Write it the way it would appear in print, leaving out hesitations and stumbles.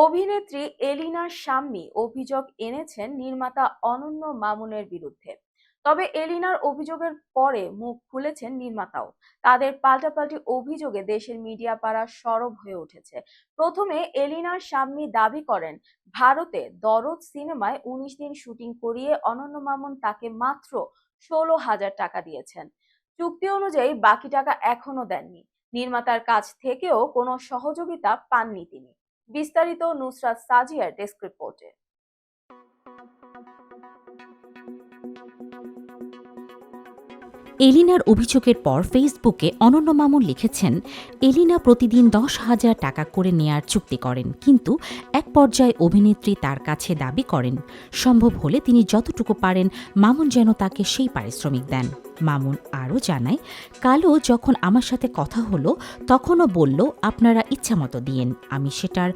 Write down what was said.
অভিনেত্রী এলিনার শাম্মী অভিযোগ এনেছেন নির্মাতা অনন্য মামুনের বিরুদ্ধে। তবে এলিনার অভিযোগের পরে মুখ খুলেছেন নির্মাতাও। তাদের পাল্টাপাল্টি অভিযোগে দেশের মিডিয়া পাড়া সরব হয়ে উঠেছে। প্রথমে এলিনার শাম্মী দাবি করেন, ভারতে দরদ সিনেমায় ১৯ দিন শুটিং করিয়ে অনন্য মামুন তাকে মাত্র ১৬,০০০ টাকা দিয়েছেন। চুক্তি অনুযায়ী বাকি টাকা এখনো দেননি। নির্মাতার কাছ থেকেও কোনো সহযোগিতা পাননি তিনি। বিস্তারিত নুসরাত সাজিয়ার ডেস্ক রিপোর্টে। এলিনার অভিযোগের পর ফেসবুকে অনন্য মামুন লিখেছেন, এলিনা প্রতিদিন ১০,০০০ টাকা করে নেয়ার চুক্তি করেন, কিন্তু এক পর্যায়ে অভিনেত্রী তার কাছে দাবি করেন সম্ভব হলে তিনি যতটুকু পারেন মামুন যেন তাকে সেই পারিশ্রমিক দেন। মামুন আরও জানায়, কালও যখন আমার সাথে কথা হলো তখনও বলল আপনারা ইচ্ছামতো দিয়েন, আমি সেটার